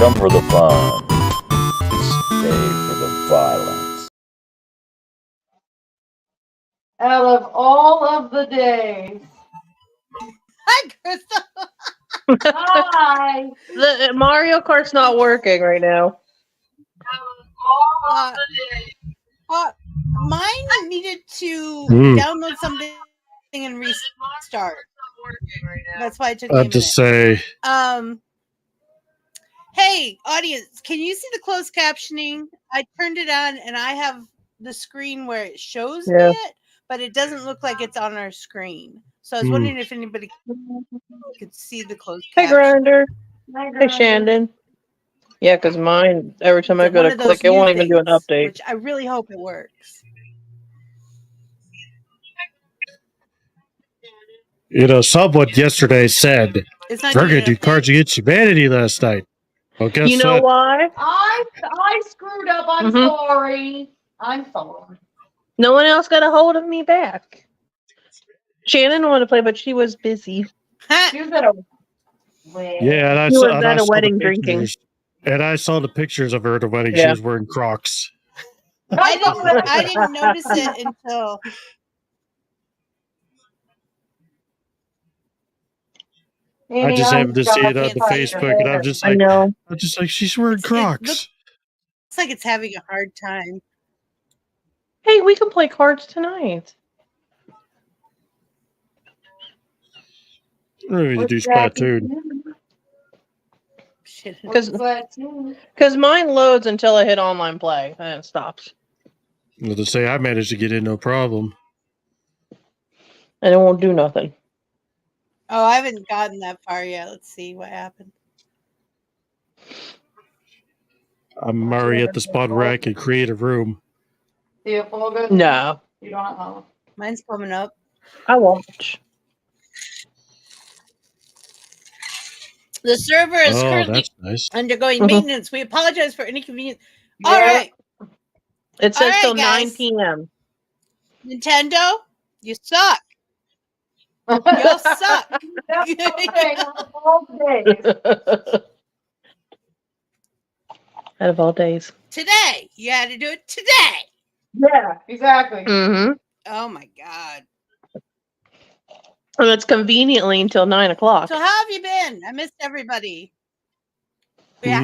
Come for the fun. Stay for the violence. Out of all of the days. Hi, Crystal. Hi. The Mario Kart's not working right now. Mine needed to download something and restart. That's why it took me a minute. to say, hey, audience, can you see the closed captioning? I turned it on, and I have the screen where it shows me it, but it doesn't look like it's on our screen. So I was wondering if anybody could see the closed captioning. Hey, Grinder. Hey, Shandon. Yeah, because mine, every time I go to click, it won't even do an update. Which I really hope it works. someone yesterday said, we're going to do Cards Against Humanity last night. Well, guess you know what? why? I screwed up. I'm sorry. I'm sorry. No one else got a hold of me back. Shannon wanted to play, but she was busy. She was at a wedding. Yeah, and She was at a wedding drinking. And I saw the pictures of her at the wedding. Yeah. She was wearing Crocs. I didn't notice it until... I just happened to see it on the Facebook, and I'm just like, I'm just like, she's wearing Crocs. Looks like it's having a hard time. Hey, we can play cards tonight. I'm ready to do Splatoon. Because mine loads until I hit online play, and it stops. Well, to say I managed to get in no problem. And it won't do nothing. Oh, I haven't gotten that far yet. Let's see what happened. I'm already at the spot where I can create a room. See it full good? No. You don't know. Mine's coming up. I watch. The server is currently undergoing maintenance. We apologize for inconvenience. Yeah. All right. It says till 9 p.m. Nintendo, you suck. You suck. Out of all days. Today. You had to do it today. Yeah, exactly. Mm-hmm. Oh, my God. And it's conveniently until 9 o'clock. So how have you been? I missed everybody. Yeah.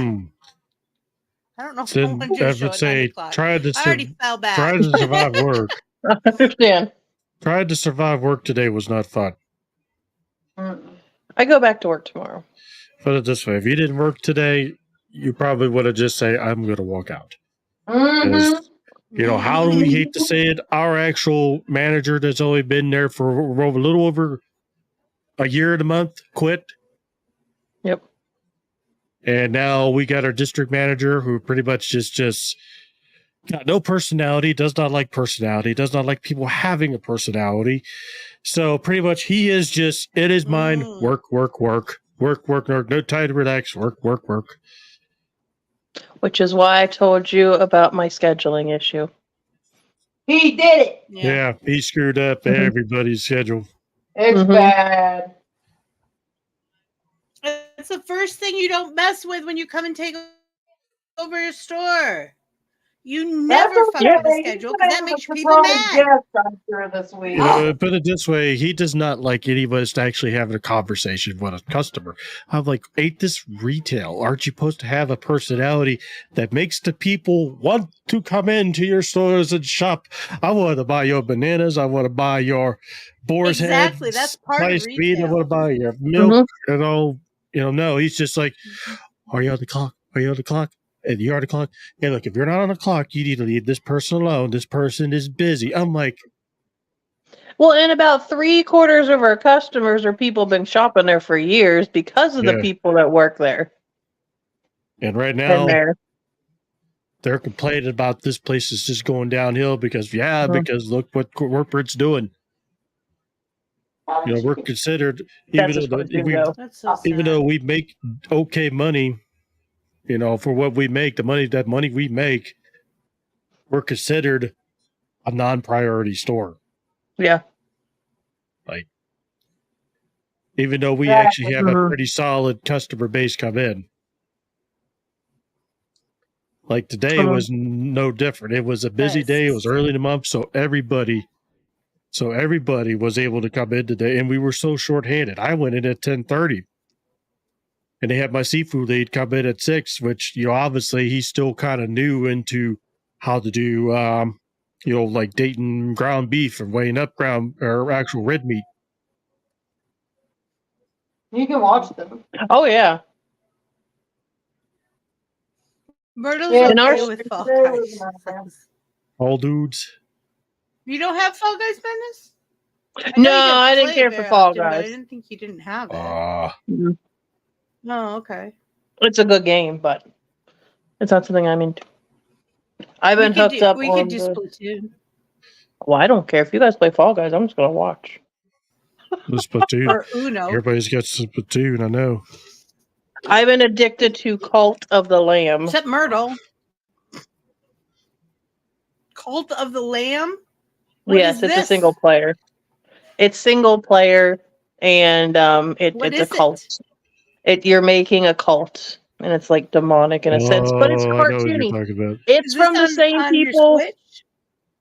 I don't know if I want to do a show at 9 o'clock. I already fell back. Trying to survive work. I understand. Trying to survive work today was not fun. I go back to work tomorrow. Put it this way. If you didn't work today, you probably would have just say, I'm going to walk out. How do we hate to say it? Our actual manager that's only been there for a little over a year and a month quit. Yep. And now we got our district manager who pretty much just got no personality, does not like personality, does not like people having a personality. So pretty much he is just in his mind, work, no time to relax, work. Which is why I told you about my scheduling issue. He did it. Yeah, he screwed up everybody's schedule. It's bad. It's the first thing you don't mess with when you come and take over your store. You never fuck with the schedule because that makes people mad. I'm sure this week. Put it this way, he does not like any of us to actually having a conversation with a customer. I'm like, ain't this retail? Aren't you supposed to have a personality that makes the people want to come into your stores and shop? I want to buy your bananas. I want to buy your boar's head. Exactly, that's part of retail. Meat. I want to buy your milk and all. No, he's just like, are you on the clock? Are you on the clock? And you're on the clock. Hey, look, if you're not on the clock, you need to leave this person alone. This person is busy. I'm like, well, and about 3/4 of our customers are people been shopping there for years because of the people that work there. And right now, they're complaining about this place is just going downhill because look what corporate's doing. We're considered, even though we make okay money, for what we make, the money we make, we're considered a non-priority store. Yeah. Like, even though we actually have a pretty solid customer base come in. Like today was no different. It was a busy day. It was early in the month, so everybody was able to come in today, and we were so short-handed. I went in at 10:30, and they had my seafood lead come in at 6, which obviously he's still kind of new into how to do like dating ground beef and weighing up ground or actual red meat. You can watch them. Oh yeah. Myrtle's Yeah, okay with Fall Guys. All dudes. You don't have Fall Guys, Dennis? No, I didn't care for Fall But I Guys. didn't think you didn't have it. Mhm. Oh, okay. It's a good game, but it's not something I'm into. I've been hooked up We on could do the... Splatoon. Well, I don't care. If you guys play Fall Guys, I'm just going to watch. The Splatoon. Or Uno. Everybody's got Splatoon, I know. I've been addicted to Cult of the Lamb. Except Myrtle. Cult of the Lamb? Yes, it's a single player. It's single player, and it's a cult. You're making a cult, and it's like demonic in a sense, but it's I know what you're cartoony. talking about. It's from the same people.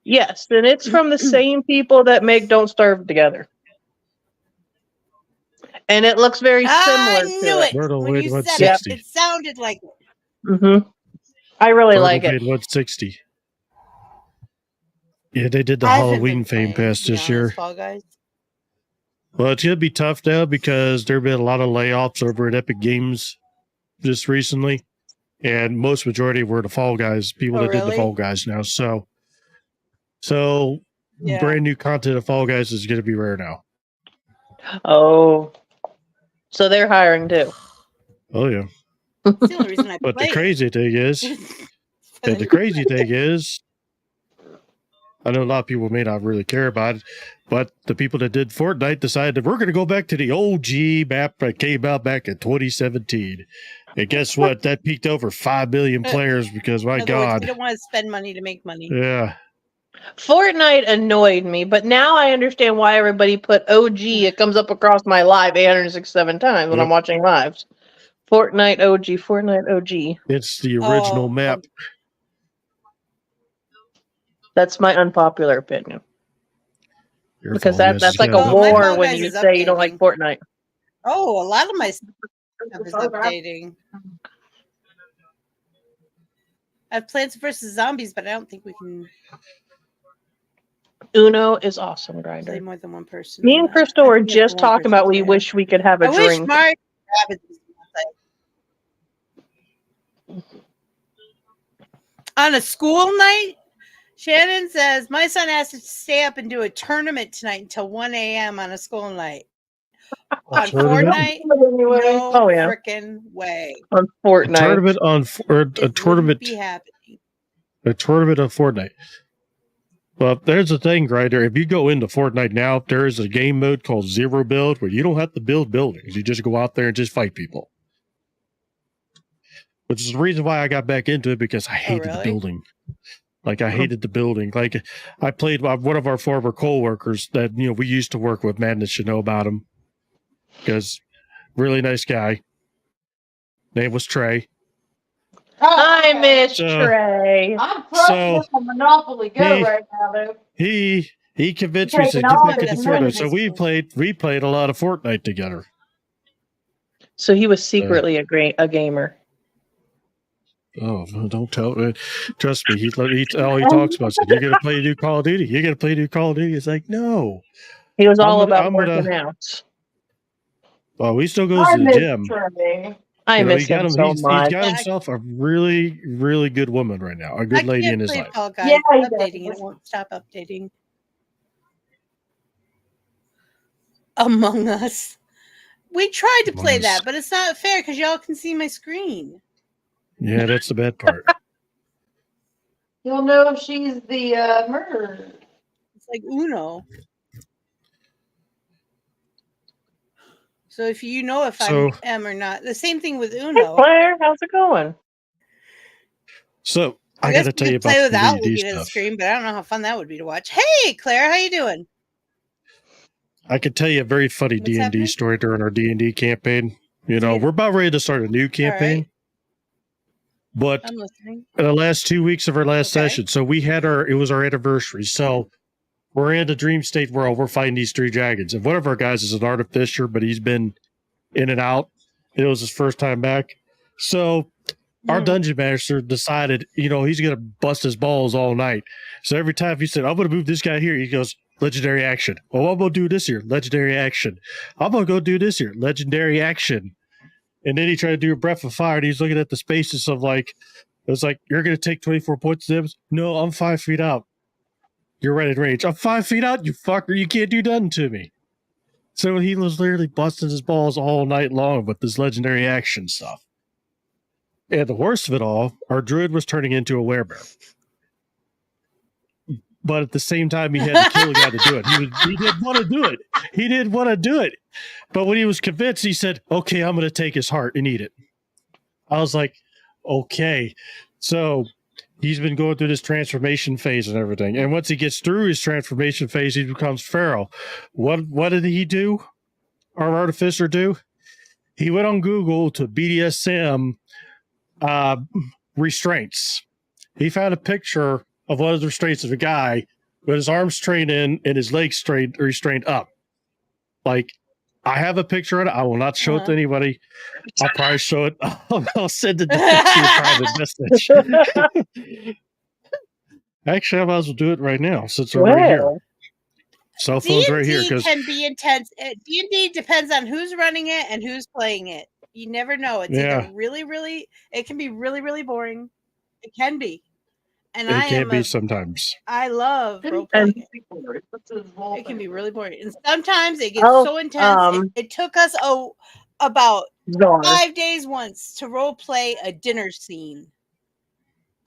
Yes, and it's from the same people that make Don't Starve Together. And it looks very similar to it. Myrtle When weighed you said 160. it sounded like it. Mm-hmm. I really Myrtle like it. weighed 160. Yeah, they did the Halloween Fame Pass this year. Fall Guys. Well, it's going to be tough now because there have been a lot of layoffs over at Epic Games just recently. And most majority were the Fall Guys, people that did the Fall Guys now. So brand new content of Fall Guys is going to be rare now. Oh. So they're hiring too. Oh, yeah. That's the only reason I But play the crazy thing is, I know a lot of people may not really care about it, but the people that did Fortnite decided that we're going to go back to the OG map that came out back in 2017. And guess what? That peaked over 5 million players because, my God. We don't want to spend money to make money. Yeah. Fortnite annoyed me, but now I understand why everybody put OG. It comes up across my live 867 times when I'm watching lives. Fortnite OG. It's the original map. That's my unpopular opinion. Because that's like a My war Fall when Guys you is say you don't like Fortnite. Oh, a lot of my stuff is updating. I have Plants vs. Zombies, but I don't think we can Uno is awesome, play Grinder. more than one person. Me and Crystal were just talking about we wish we could have a I wish drink. Mario on a school night. Shannon says, my son has to stay up and do a tournament tonight until 1 a.m. on a school night. On Fortnite? No freaking way. On Fortnite. A tournament on Fortnite. Well, there's the thing, Grinder. If you go into Fortnite now, there is a game mode called Zero Build where you don't have to build buildings. You just go out there and just fight people. Which is the reason why I got back into it, because I hated the building. Like, I hated the building. Like, I played one of our former co-workers that, we used to work with. Madness should know about him. Because really nice guy. Name was Trey. I miss Trey. I'm crushing on Monopoly Go right now, though. He convinced me to get back into Fortnite. So we played a lot of Fortnite together. So he was secretly a gamer. Oh, don't tell me. Trust me. He all he talks about is, you're going to play a new Call of Duty. You're going to play a new Call of Duty. It's like, no. He was all about working out. Well, he still goes to the gym. I miss him so much. He's got himself a really, really good woman right now. A good lady in his life. Yeah, updating. It won't stop updating. Among Us. We tried to play that, but it's not fair because y'all can see my screen. Yeah, that's the bad part. You'll know if she's the murderer. It's like Uno. So if you know if I am or not, the same thing with Uno. Hey Claire, how's it going? So I got to tell you about play without the D&D looking at the stuff. screen, but I don't know how fun that would be to watch. Hey Claire, how you doing? I could tell you a very funny D&D story during our D&D campaign. We're about ready to start a new campaign. But I'm listening. in the last 2 weeks of our last Okay. session, so it was our anniversary. So we're in the dream state world. We're fighting these 3 dragons. And one of our guys is an artificer, but he's been in and out. It was his first time back. So our dungeon master decided, he's going to bust his balls all night. So every time he said, I'm going to move this guy here, he goes, legendary action. Oh, I'm going to do this here, legendary action. I'm going to go do this here, legendary action. And then he tried to do a breath of fire, and he's looking at the spaces of it was like, you're going to take 24 points of damage? No, I'm 5 feet out. You're right in range. I'm 5 feet out, you fucker. You can't do nothing to me. So he was literally busting his balls all night long with this legendary action stuff. And the worst of it all, our druid was turning into a werebear. But at the same time, he had to kill a guy to do it. He didn't want to do it. He didn't want to do it. But when he was convinced, he said, okay, I'm going to take his heart and eat it. I was like, okay. So he's been going through this transformation phase and everything. And once he gets through his transformation phase, he becomes feral. What did he do? Our artificer do? He went on Google to BDSM restraints. He found a picture of one of the restraints of a guy with his arms trained in and his legs restrained up. I have a picture of it. I will not show it to anybody. I'll probably show it. I'll send it to your private message. Actually, I might as well do it right now since we're right here. Cell phone's right here. D&D can be intense. D&D depends on who's running it and who's playing it. You never know. It's either really, it can be really, really boring. It can be. And it can be sometimes. I love role playing. It can be really boring. And sometimes it gets so intense. It took us about 5 days once to role play a dinner scene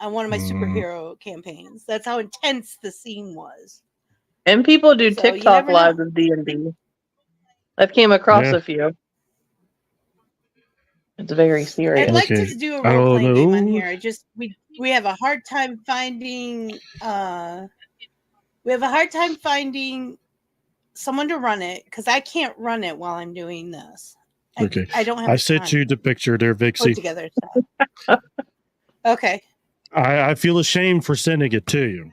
on one of my superhero campaigns. That's how intense the scene was. And people do TikTok lives of D&D. I've came across a few. It's very serious. I'd like to do a role playing game on here. We have a hard time finding someone to run it because I can't run it while I'm doing this. I don't have. I sent you the picture there, Vixie. Together. Okay. I feel ashamed for sending it to you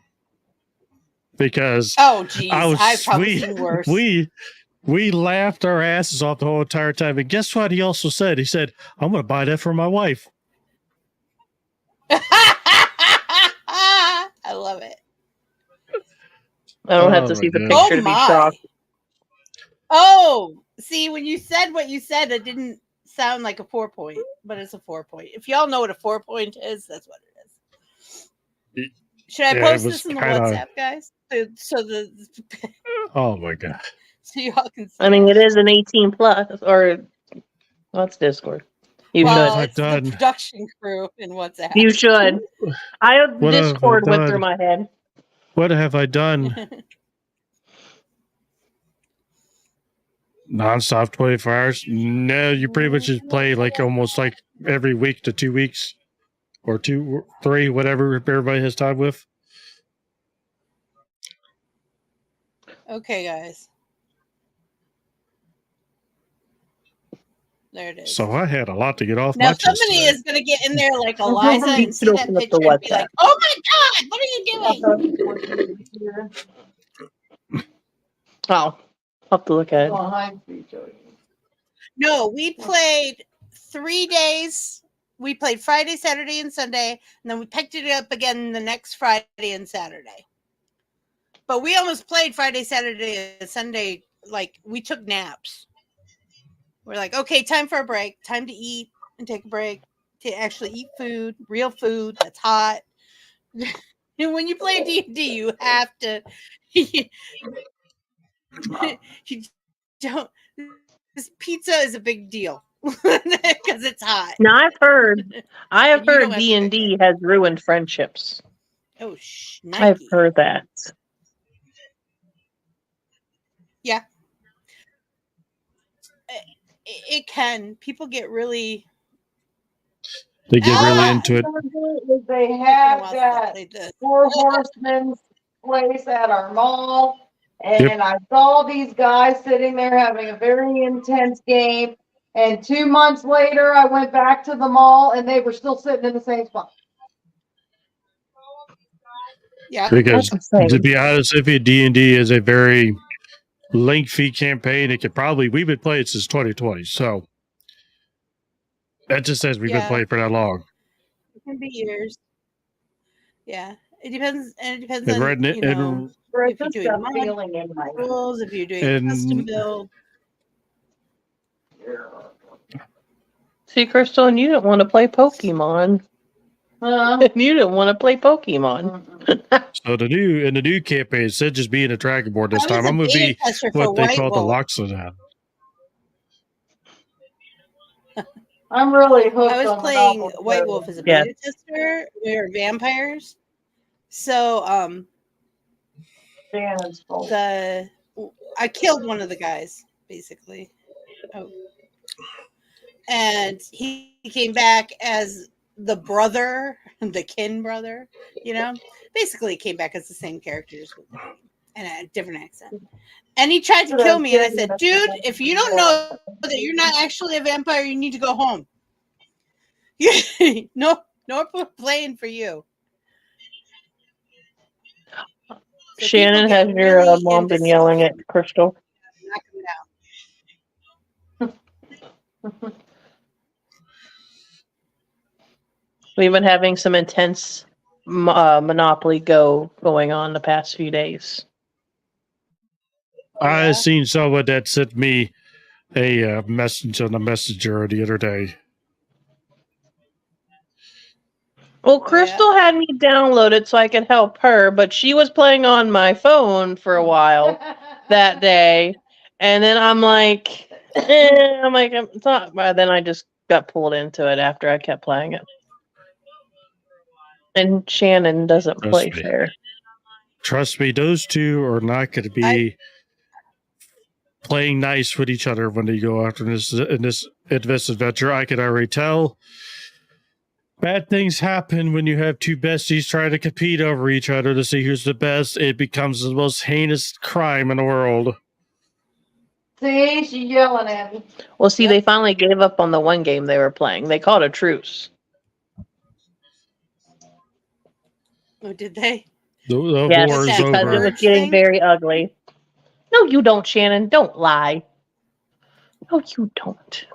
because I've probably seen worse. We laughed our asses off the whole entire time. And guess what? He also said, I'm going to buy that for my wife. I love it. I don't have to see the picture to be shocked. Oh, see, when you said what you said, it didn't sound like a 4-point, but it's a 4-point. If y'all know what a 4-point is, that's what it is. Should I post this in the WhatsApp, guys? Oh my God. So y'all can see. I mean, it is an 18 plus, or what's Discord? You should. It's the production crew in WhatsApp. You should. Discord went through my head. What have I done? Non-stop 24 hours? No, you pretty much just play almost every week to 2 weeks, or 2 or 3, whatever everybody has time with. Okay, guys. There it is. So I had a lot to get off now my chest. Somebody is going to get in there like Eliza and see that picture and be like, oh my God, what are you doing? Oh, I'll have to look at it. No, we played 3 days. We played Friday, Saturday, and Sunday, and then we picked it up again the next Friday and Saturday. But we almost played Friday, Saturday, and Sunday. We took naps. We're like, okay, time for a break. Time to eat and take a break. To actually eat food, real food that's hot. And when you play D&D, you have to. You don't. This pizza is a big deal because it's hot. Now I have heard D&D has ruined friendships. Oh, I've heard that. Yeah. It can. People get really. They get really into it. They have that 4 Horsemen's place at our mall, and I saw these guys sitting there having a very intense game. And 2 months later, I went back to the mall and they were still sitting in the same spot. Yeah. Because That's insane. to be honest, if D&D is a very lengthy campaign, it could probably, we've been playing since 2020. So that just says we've been playing for that long. It can be years. Yeah. It depends. And it depends And on, right, you know, if you're doing mod feeling in my rules, if you're doing custom build. See, Crystal, and you didn't want to play Pokemon. You didn't want to play Pokemon. So the new campaign, instead of just being a Dragon Board this I time, was a I'm gonna beta be tester for what they White call the Wolf. Loxodon. I'm really hooked. I was on playing Monopoly White Go. Wolf as a Yeah. beta tester. We were vampires. So Shannon's fault. I killed one of the guys, basically. Oh. And he came back as the brother, the kin brother, you know? Basically, he came back as the same characters and a different accent. And he tried to kill me, and I said, dude, if you don't know that you're not actually a vampire, you need to go home. No playing for you. So Shannon, people has get your really mom into been yelling stuff. at Crystal? Knock 'em down. We've been having some intense Monopoly Go going on the past few days. I seen someone that sent me a message on the messenger the other day. Well, Crystal had me download it so I could help her, but she was playing on my phone for a while that day, and then I'm like, it's not. But then I just got pulled into it after I kept playing it. And Shannon doesn't play fair. Trust me, those two are not going to be playing nice with each other when they go after this adventure. I can already tell. Bad things happen when you have two besties trying to compete over each other to see who's the best. It becomes the most heinous crime in the world. See, she's yelling at me. Well, see, they finally gave up on the one game they were playing. They called a truce. Oh, did they? The Yes, war is because over. it was getting very ugly. No, you don't, Shannon. Don't lie. No, you don't.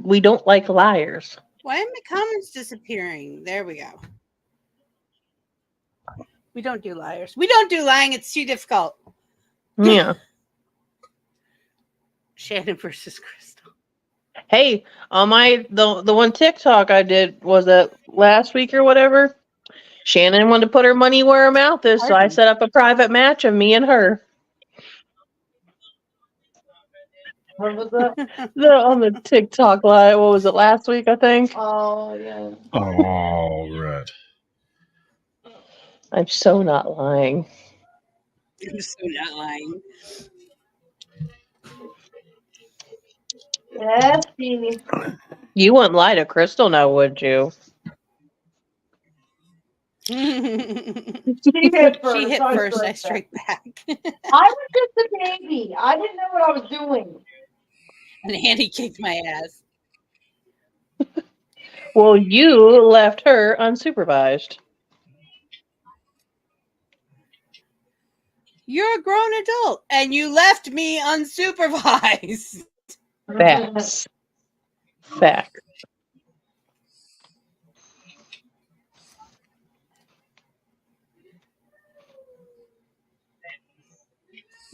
We don't like liars. Why are my comments disappearing? There we go. We don't do liars. We don't do lying. It's too difficult. Yeah. Shannon versus Crystal. Hey, on the one TikTok I did, was it last week or whatever? Shannon wanted to put her money where her mouth is, so I set up a private match of me and her. What was that? On the TikTok live, what was it, last week, I think? Oh, yeah. All right. I'm so not lying. I'm so not lying. Yes, Stevie. You wouldn't lie to Crystal now, would you? She hit first. She hit first. I strike back. I was just a baby. I didn't know what I was doing. And Andy kicked my ass. Well, you left her unsupervised. You're a grown adult, and you left me unsupervised. Facts. Facts.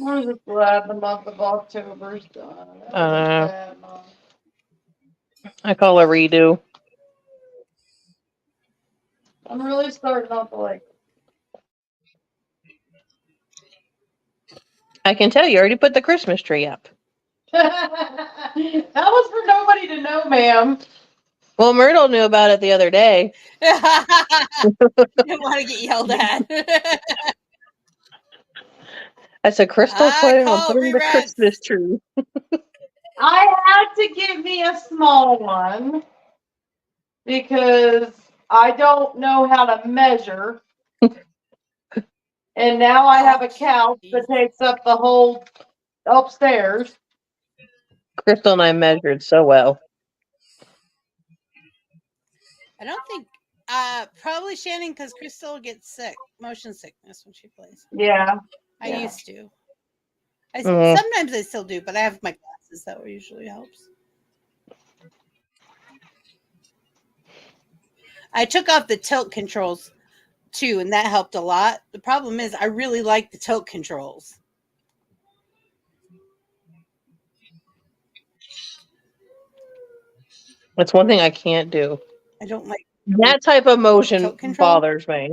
I'm just glad the month of October's done. I call a redo. I'm really starting off like. I can tell you already put the Christmas tree up. That was for nobody to know, ma'am. Well, Myrtle knew about it the other day. Didn't want to get yelled at. I said, Crystal's planning on call putting the reruns. Christmas tree. I had to give me a small one because I don't know how to measure. And now I have a couch that takes up the whole upstairs. Crystal and I measured so well. I don't think probably Shannon because Crystal gets sick, motion sickness when she plays. Yeah. I used to. Mhm. Sometimes I still do, but I have my glasses that usually helps. I took off the tilt controls too, and that helped a lot. The problem is I really like the tilt controls. That's one thing I can't do. I don't like That type of motion tilt control. bothers me.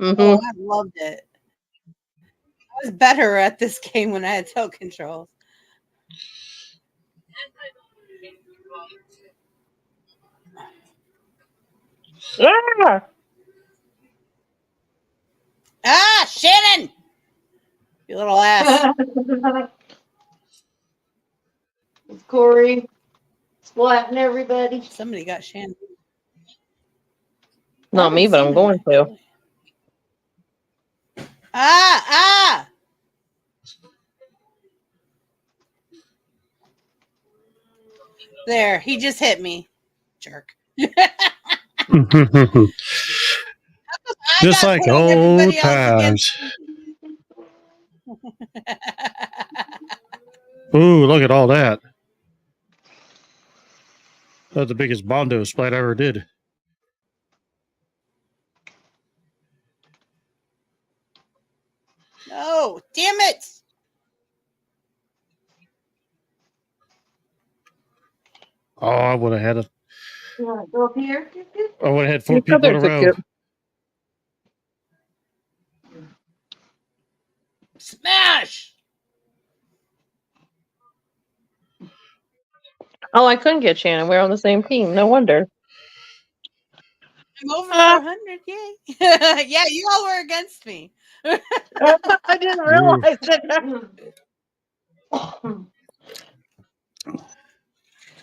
Oh, I loved it. I was better at this game when I had tilt controls. Ah, Shannon! You little ass. It's Corey splatting everybody. Somebody got Shannon. Not me, but I'm going to. Ah! There, he just hit me. Jerk. Just like old times. Ooh, look at all that. That's the biggest Bondo splat I ever did. No, damn it. Oh, I would have had a. You want to go up here? I would have had 4 people in a row. Smash! Oh, I couldn't get Shannon. We're on the same team. No wonder. I'm over 400. Yay. Yeah, you all were against me. I didn't realize it. I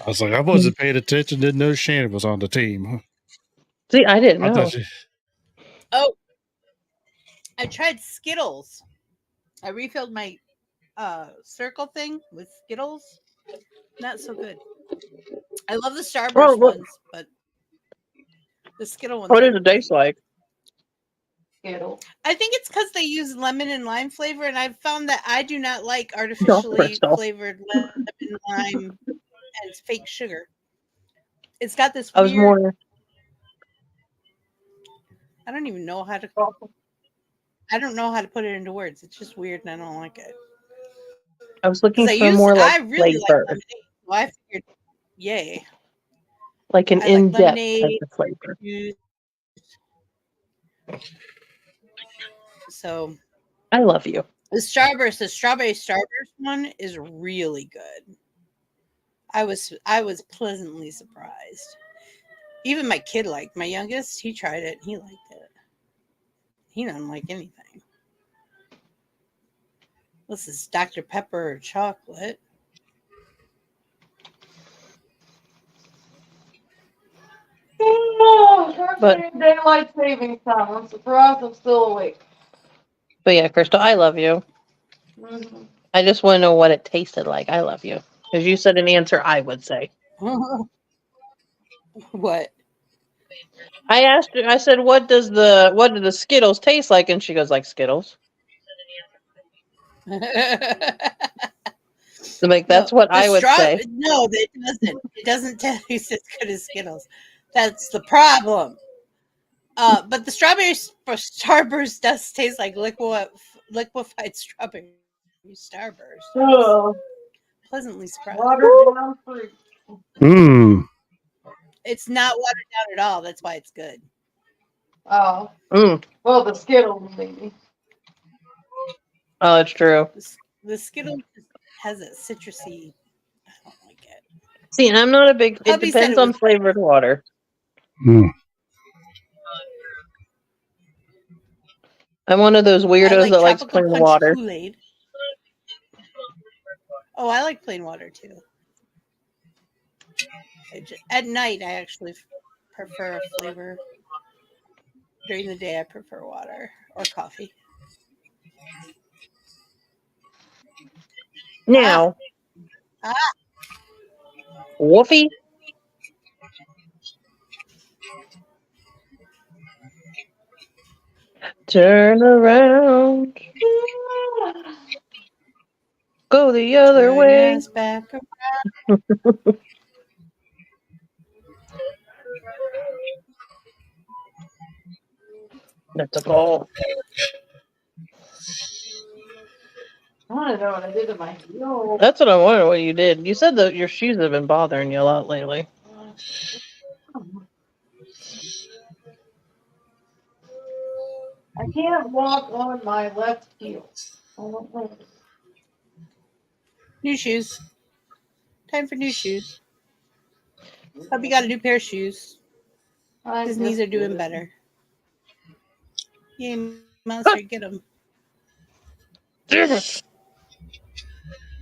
was like, I wasn't paying attention, didn't know Shannon was on the team. See, I didn't know. Oh, I tried Skittles. I refilled my circle thing with Skittles. Not so good. I love the Starburst ones, but the Skittle ones. What does it taste like? Skittle. I think it's because they use lemon and lime flavor, and I've found that I do not like artificially flavored lemon, lime, and fake sugar. It's got this weird. I don't even know how to. I don't know how to put it into words. It's just weird, and I don't like it. I was looking for more like I really flavor. like lemonade. Well, I figured, yay. Like an in-depth type of flavor. So I love you. The strawberry Starburst one is really good. I was pleasantly surprised. Even my kid liked, my youngest, he tried it and he liked it. He doesn't like anything. This is Dr. Pepper or chocolate. But daylight savings time. I'm surprised I'm still awake. But yeah, Crystal, I love you. Mm-hmm. I just want to know what it tasted like. I love you. Because you said an answer I would say. What? I asked her, I said, what do the Skittles taste like? And she goes, like Skittles. So like that's what I would say. No, it doesn't. It doesn't taste as good as Skittles. That's the problem. But the strawberry Starburst does taste like liquefied strawberry Starburst. Oh. Pleasantly surprised. Watered down fruit. It's not watered down at all. That's why it's good. Oh. Well, the Skittles maybe. Oh, it's true. The Skittles has a citrusy. I don't like it. See, I'm not a big. It depends on flavored water. I'm one of those weirdos that likes plain water. Kool-Aid. Oh, I like plain water too. At night, I actually prefer a flavor. During the day, I prefer water or coffee. Now, Woofy. Turn around. Go the other Turn way. us back around. That's a ball. I want to know what I did to my heel. That's what I'm wondering what you did. You said that your shoes have been bothering you a lot lately. I can't walk on my left heel. New shoes. Time for new shoes. Hope you got a new pair of shoes. His knees are doing better. Yay, Monster, get him. Damn it.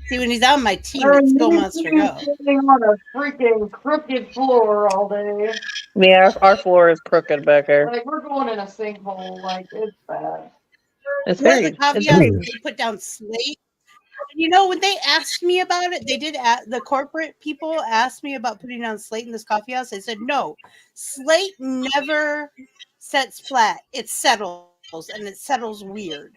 See, when he's on my team, it's go, Monster, go. Sitting on a freaking crooked floor all day. Yeah, our floor is crooked back here. Like, we're going in a sinkhole. Like, it's bad. It's One of very. the coffee It's houses, very. they put down slate. You know, when they asked me about it, they did. The corporate people asked me about putting down slate in this coffee house. I said no. Slate never sets flat. It settles, and it settles weird.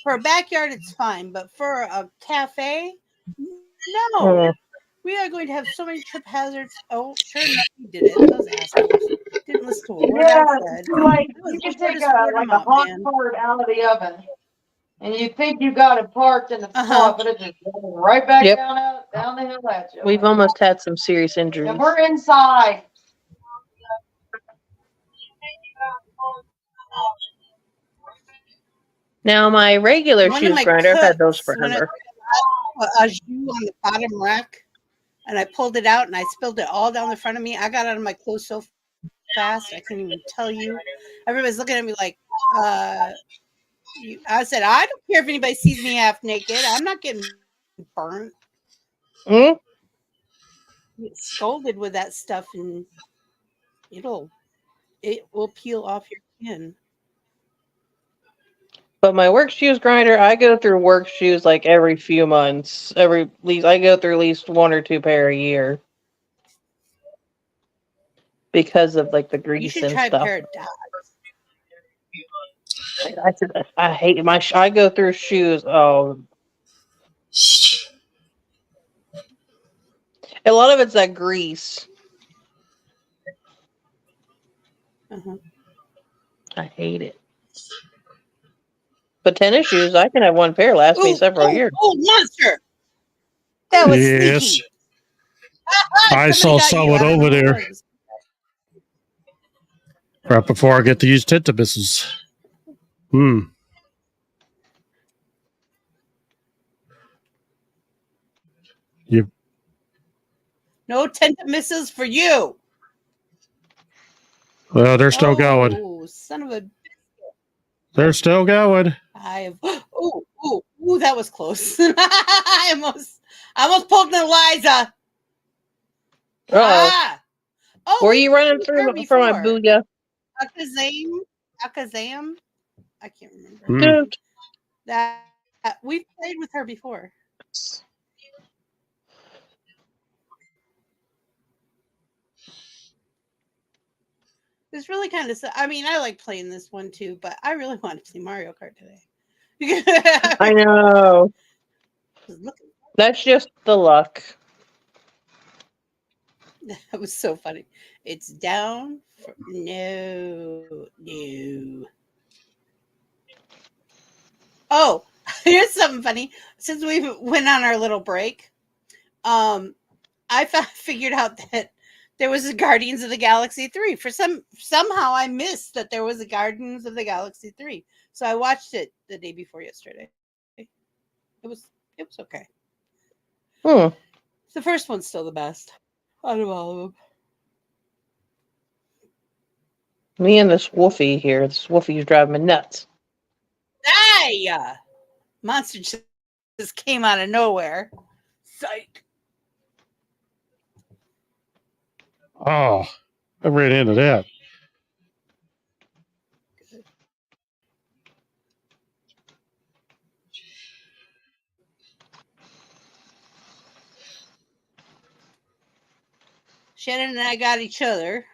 For a backyard, it's fine, but for a cafe, no. We are going to have so many trip hazards. Oh, sure enough, we did it. Those assholes didn't listen to a word I said. Like, I was you can the take hardest a mop, hot man. part out of the oven, and you think you got it parked in the Uh-huh. spot, but it just goes right back Yep. down the hill at you. We've almost had some serious injuries. And we're inside. Now, my regular One of shoes my grinder, I've had those cooks, when I forever. put a jus on the bottom rack, and I pulled it out, and I spilled it all down the front of me. I got out of my clothes so fast, I couldn't even tell you. Everybody's looking at me like, I said, I don't care if anybody sees me half naked. I'm not getting burnt. Mm? Get scolded with that stuff, and it will peel off your skin. But my work shoes grinder, I go through work shoes like every few months. I go through at least 1 or 2 pair a year because of like the You grease should and try a stuff. pair of dots. I hate I go through shoes. Oh, a lot of it's that grease. Uh-huh. I hate it. But tennis shoes, I can have 1 pair last me several years. Oh, Monster! That was Yes. sneaky. I saw someone over there right before I get to use tentabuses. You. No tentamissiles for you. Well, they're still going. Oh, son of a! They're still going. Oh, that was close. I almost pulled an Eliza. Oh, were you running through for my booyah? Akazam? I can't remember. Dude. That we've played with her before. It's really kind of. I mean, I like playing this one too, but I really want to play Mario Kart today. I know. That's just the luck. That was so funny. It's down. No. Oh, here's something funny. Since we went on our little break, I figured out that there was a Guardians of the Galaxy 3. Somehow I missed that there was a Guardians of the Galaxy 3. So I watched it the day before yesterday. It was okay. The first one's still the best out of all of them. Me and this Woofy here. This Woofy's driving me nuts. Hey! Monster just came out of nowhere. Psych. Oh, I ran into that. Shannon and I got each other.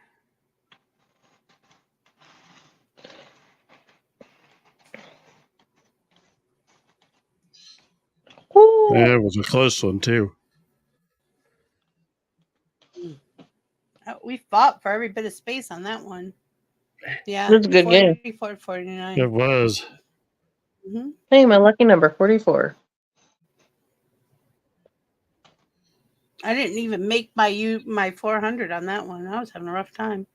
Woo. Yeah, it was a close one too. We fought for every bit of space on that one. Yeah, That's a good game. 44-49. It was. Mm-hmm. Hey, my lucky number, 44. I didn't even make my 400 on that one. I was having a rough time.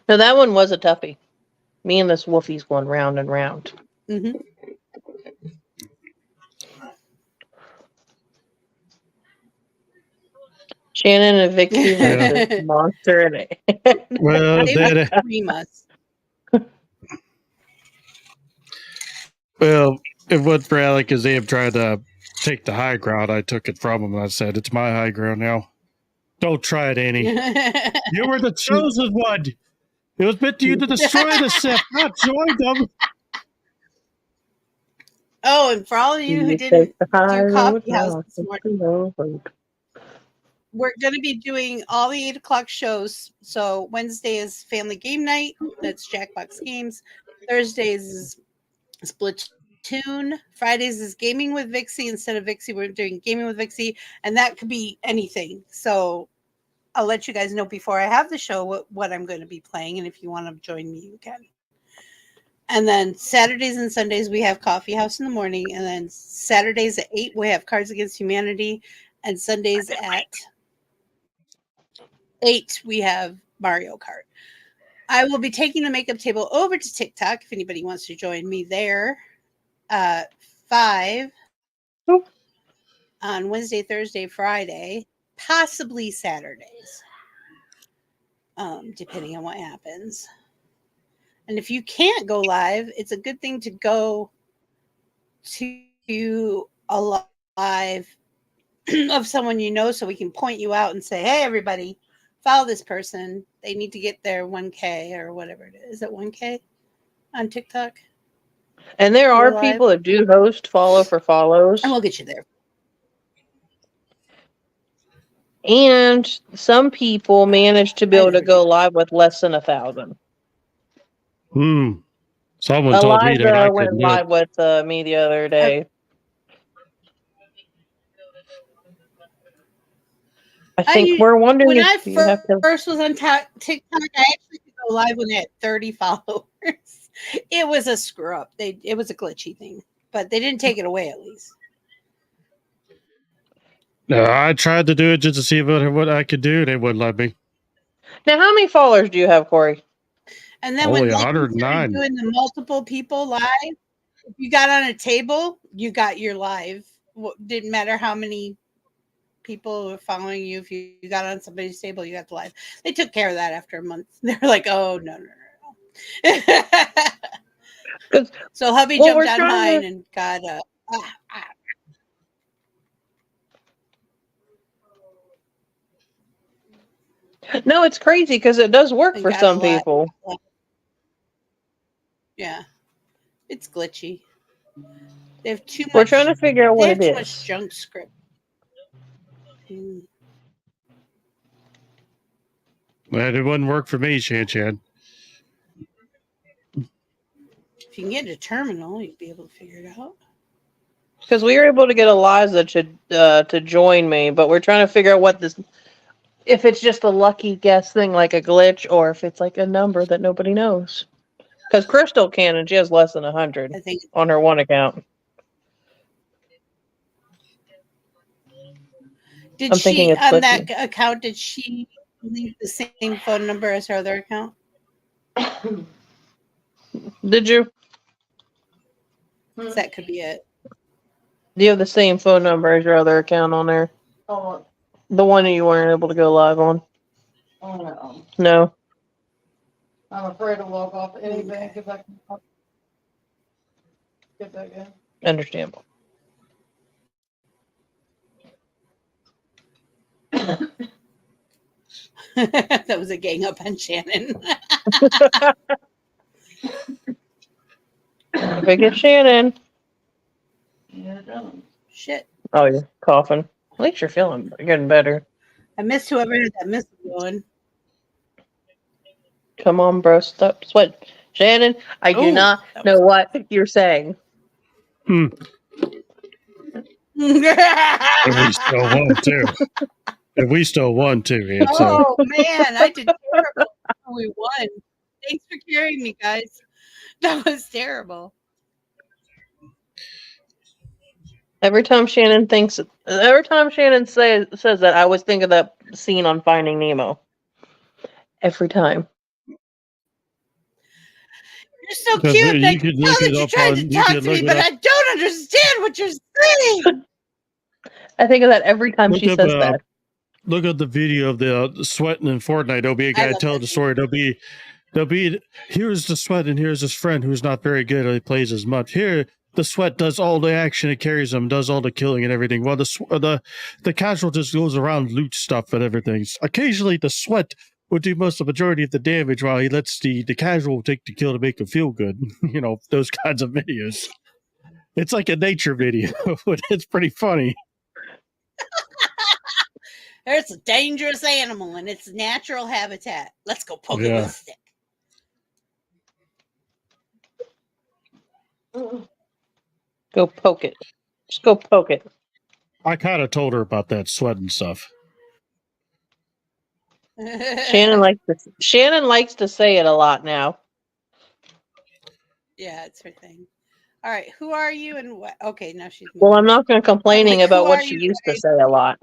No, that one was a toughie. Me and this Wolfie's going round and round. Mm-hmm. Shannon and Vicky versus Monster and A. Well, They that, would cream us. well, it went for Alec because they have tried to take the high ground. I took it from him and I said, "It's my high ground now. Don't try it, Annie. You were the chosen one. It was meant to you to destroy the Sith, not join them." Oh, and for all of you who didn't do Coffee House this morning, we're going to be doing all the 8 o'clock shows. So Wednesday is family game night. That's Jackbox Games. Thursdays is Splatoon. Fridays is gaming with Vixie. Instead of Vixie, we're doing gaming with Vixie. And that could be anything. So I'll let you guys know before I have the show what I'm going to be playing. And if you want to join me, you can. And then Saturdays and Sundays, we have Coffee House in the morning. And then Saturdays at 8, we have Cards Against Humanity. And Sundays at 8, we have Mario Kart. I will be taking the makeup table over to TikTok if anybody wants to join me there. 5 on Wednesday, Thursday, Friday, possibly Saturdays, depending on what happens. And if you can't go live, it's a good thing to go to a live of someone you know so we can point you out and say, hey, everybody, follow this person. They need to get their 1K or whatever it is. Is it 1K on TikTok? And there are people that do host follow for follows. And we'll get you there. And some people manage to be able to go live with less than 1,000. Someone told me that I went live with me the other day. I think we're wondering when if I first was on TikTok, I actually could go live when they had 30 followers. It was a screw up. It was a glitchy thing, but they didn't take it away at least. No, I tried to do it just to see what I could do. They wouldn't let me. Now, how many followers do you have, Corey? And then only when 109 doing the multiple people live, if you got on a table, you got your live. Didn't matter how many people were following you. If you got on somebody's table, you got the live. They took care of that after a month. They were like, oh, no. So hubby jumped on mine and got No, it's crazy because it does work for some people. Yeah. It's glitchy. They have too much. We're trying to figure out what it is. Too much junk script. Well, it wouldn't work for me, Shan. If you can get a terminal, you'd be able to figure it out. Because we were able to get Eliza to join me, but we're trying to figure out what this, if it's just a lucky guess thing like a glitch, or if it's like a number that nobody knows. Because Crystal can, and she has less than 100 on her one account. Did she, on that account, did she leave the same phone number as her other account? Did you? That could be it. Do you have the same phone number as your other account on there? Oh, the one that you weren't able to go live on? Oh, no. No. I'm afraid to log off anything because I can get that again. Understandable. That was a gang up on Shannon. If I get Shannon. Yeah, it does. Shit. Oh, you're coughing. At least you're getting better. I missed whoever had that missile going. Come on, bro. Stop sweat. Shannon, I do Ooh, not that know what you're saying. And we still won too. And we still won too, Ed, so Oh man, I did terrible. We won. Thanks for carrying me, guys. That was terrible. Every time Shannon says that, I always think of that scene on Finding Nemo. Every time. You're so Because cute. you I could can look tell it that you're up trying on- to you talk could to me, look it but up- I don't understand what you're saying. I think of that every time Look she up, says that. look at the video of the sweating in Fortnite. There'll be a guy love telling that the story. There'll be here's the sweat and here's his friend who's not very good. He plays as much. Here the sweat does all the action. It carries him, does all the killing and everything. While the casual just goes around, loot stuff and everything. Occasionally the sweat will do most of the majority of the damage while he lets the casual take the kill to make him feel good. You know, those kinds of videos. It's like a nature video, but it's pretty funny. There's a dangerous animal in its natural habitat. Let's go poke it Yeah. with a stick. Go poke it. Just go poke it. I kind of told her about that sweat and stuff. Shannon likes to say it a lot now. Yeah, it's her thing. All right, who are you and what? Okay, now she's moving. Well, I'm not going to complaining Like, about who what are she you, used to right? say a lot.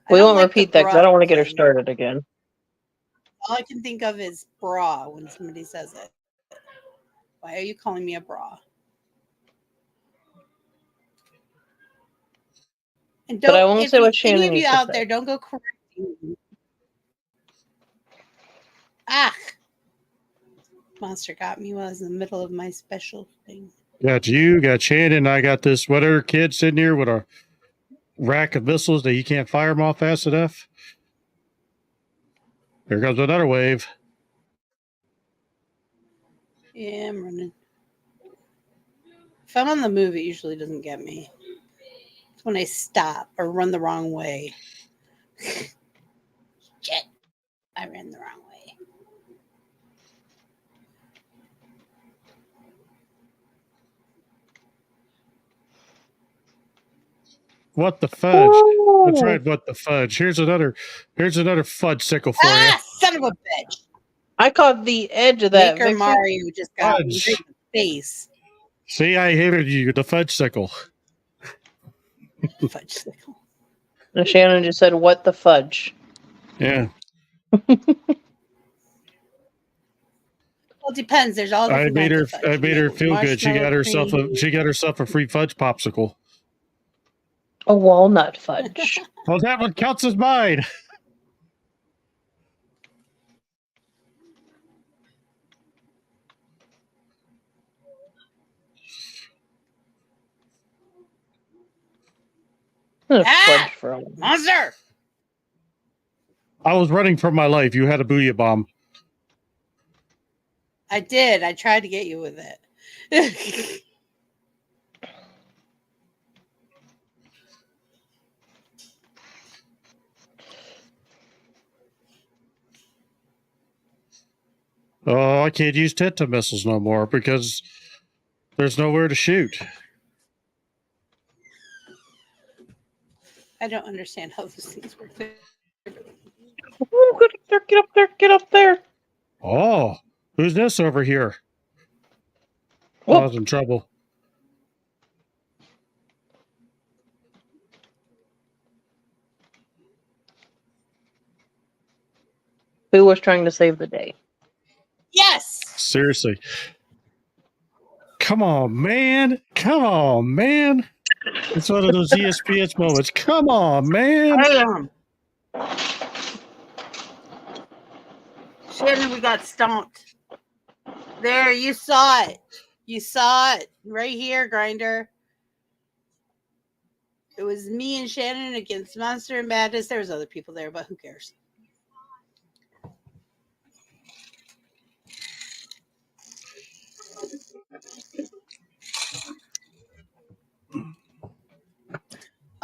I We don't won't like the repeat that because I bra don't want to get her thing. started again. All I can think of is bra when somebody says it. Why are you calling me a bra? And But I don't, won't if say what any Shannon of you used to out say. there, don't go correcting me. Ah, monster got me while I was in the middle of my special thing. Got you, got Shannon. I got this whatever kid sitting here with a rack of missiles that you can't fire them off fast enough. Here comes another wave. Yeah, I'm running. If I'm on the move, it usually doesn't get me. It's when I stop or run the wrong way. Shit, I ran the wrong way. What the fudge? That's Ooh. right. What the fudge? Here's another fudge sickle for you. Son of a bitch. I caught the edge of that. Maker Vixen. Mario just got me Fudge. right in the face. See, I hated you. The fudge sickle. Fudge sickle. And Shannon just said, "What the fudge?" Yeah. Well, it depends. There's all different kinds of fudge. I You made get her feel good. She got marshmallow herself a free fudge popsicle. A walnut fudge. Well, that one counts as mine. Fudge for a monster. I was running for my life. You had a booyah bomb. I did. I tried to get you with it. Oh, I can't use Tenta missiles no more because there's nowhere to shoot. I don't understand how those things work. Ooh, get up there, get up there. Oh, who's this over here? Whoop. I was in trouble. Who was trying to save the day? Yes. Seriously. Come on, man. Come on, man. It's one of those ESPS moments. Come on, man. I am. Shannon, we got stomped. There, you saw it. You saw it right here, Grinder. It was me and Shannon against Monster and Madness. There was other people there, but who cares?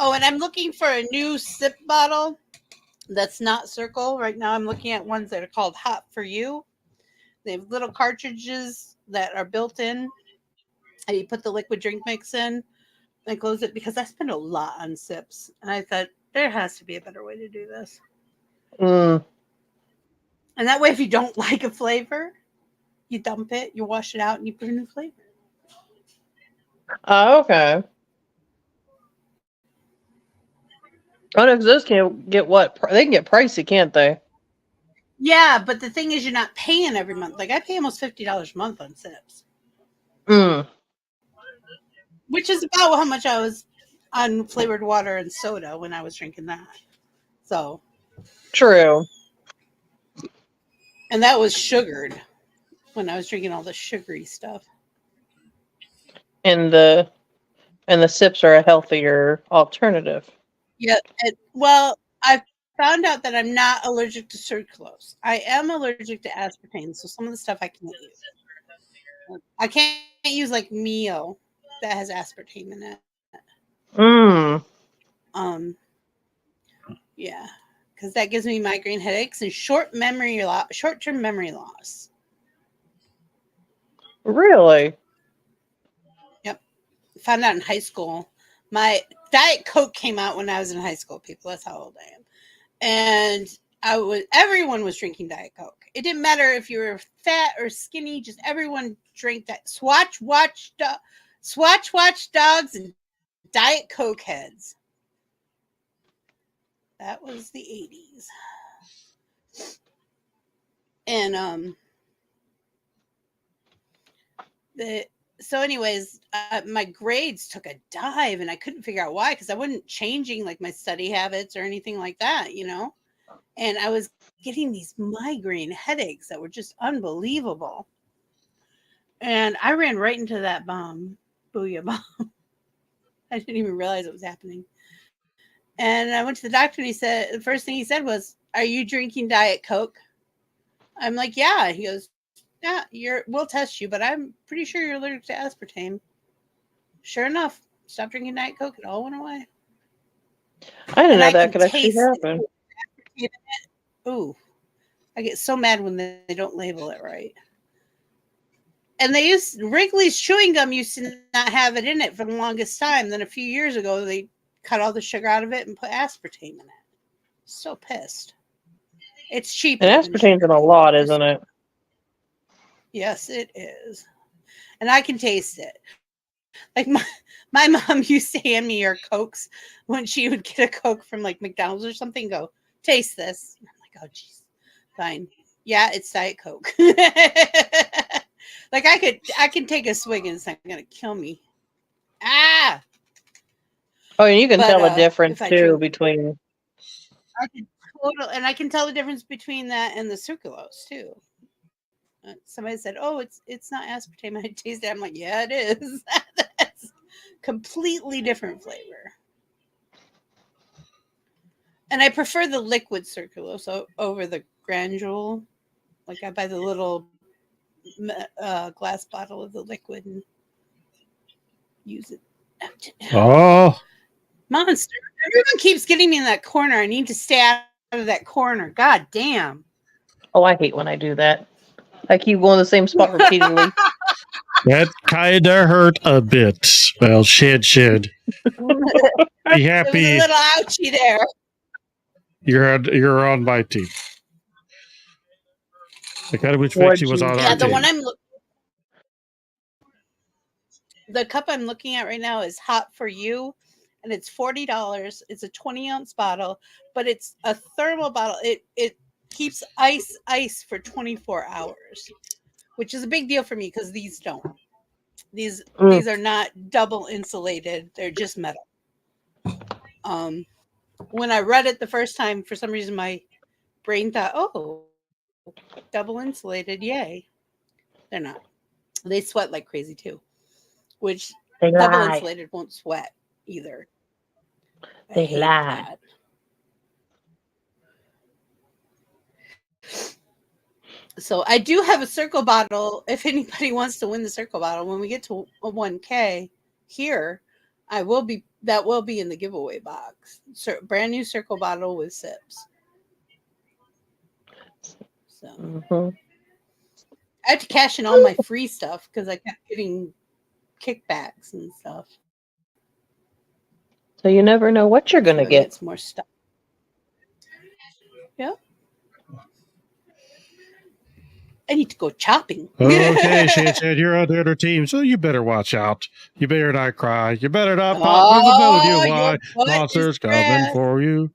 Oh, and I'm looking for a new sip bottle that's not circle. Right now I'm looking at ones that are called Hot for You. They have little cartridges that are built in, and you put the liquid drink mix in and close it, because I spend a lot on sips. And I thought there has to be a better way to do this. Mm. And that way, if you don't like a flavor, you dump it, you wash it out, and you put a new flavor. Oh, okay. Oh, no, 'cause those can get what? They can get pricey, can't they? Yeah, but the thing is, you're not paying every month. Like, I pay almost $50 a month on sips, Mm. which is about how much I was on flavored water and soda when I was drinking that. So, True. and that was sugared when I was drinking all the sugary stuff. And the sips are a healthier alternative. Yeah. Well, I found out that I'm not allergic to sucralose. I am allergic to aspartame, so some of the stuff I can't use. I can't use like Mio that has aspartame in it. Mm. Yeah, because that gives me migraine headaches and short-term memory loss. Really? Yep. Found out in high school. My Diet Coke came out when I was in high school, people. That's how old I am. And everyone was drinking Diet Coke. It didn't matter if you were fat or skinny, just everyone drank that. Swatch Watch Dogs and Diet Coke heads. That was the 80s. And so anyways, my grades took a dive, and I couldn't figure out why, because I wasn't changing like my study habits or anything like that, you know. And I was getting these migraine headaches that were just unbelievable. And I ran right into that bomb, booyah bomb. I didn't even realize it was happening. And I went to the doctor, and he said, the first thing he said was, "Are you drinking Diet Coke?" I'm like, "Yeah." He goes, "Yeah, we'll test you, but I'm pretty sure you're allergic to aspartame." Sure enough, stopped drinking Diet Coke. It all went away. I didn't know that could actually happen. Ooh, I get so mad when they don't label it right. And Wrigley's chewing gum used to not have it in it for the longest time. Then a few years ago, they cut all the sugar out of it and put aspartame in it. So pissed. It's cheap. And aspartame's in a lot, isn't it? Yes, it is. And I can taste it. Like my mom used to hand me her Cokes when she would get a Coke from like McDonald's or something. Go, taste this. And I'm like, oh, geez, fine. Yeah, it's Diet Coke. Like I can take a swig and it's not gonna kill me. Ah. Oh, and you can tell the difference too between. I can tell the difference between that and the sucralose too. Somebody said, "Oh, it's not aspartame." I tasted it. I'm like, "Yeah, it is." That's completely different flavor. And I prefer the liquid sucralose over the granule. Like I buy the little glass bottle of the liquid and use it. Oh, Monster! Everyone keeps getting me in that corner. I need to stay out of that corner. God damn! Oh, I hate when I do that. I keep going to the same spot repeatedly. that kinda hurt a bit. Well, shit. Be happy. It was a little ouchy there. You're on my team. I kind of wish Fixie was on our the team. one the cup I'm looking at right now is Hot for You, and it's $40. It's a 20-ounce bottle, but it's a thermal bottle. It keeps ice for 24 hours, which is a big deal for me because these don't. These are not double insulated. They're just metal. When I read it the first time, for some reason my brain thought, "Oh, double insulated, yay." They're not. They sweat like crazy too, which double insulated won't sweat either. They lie. That. So I do have a circle bottle. If anybody wants to win the circle bottle, when we get to a 1K here, That will be in the giveaway box. Brand new circle bottle with sips. So I had to cash in all my free stuff because I kept getting kickbacks and stuff. So you never know what you're going to get. Some more stuff. Yeah. I need to go chopping. Okay, Shane said you're on the other team, so you better watch out. You better not cry. You better not pop with the mood. You why monsters coming for you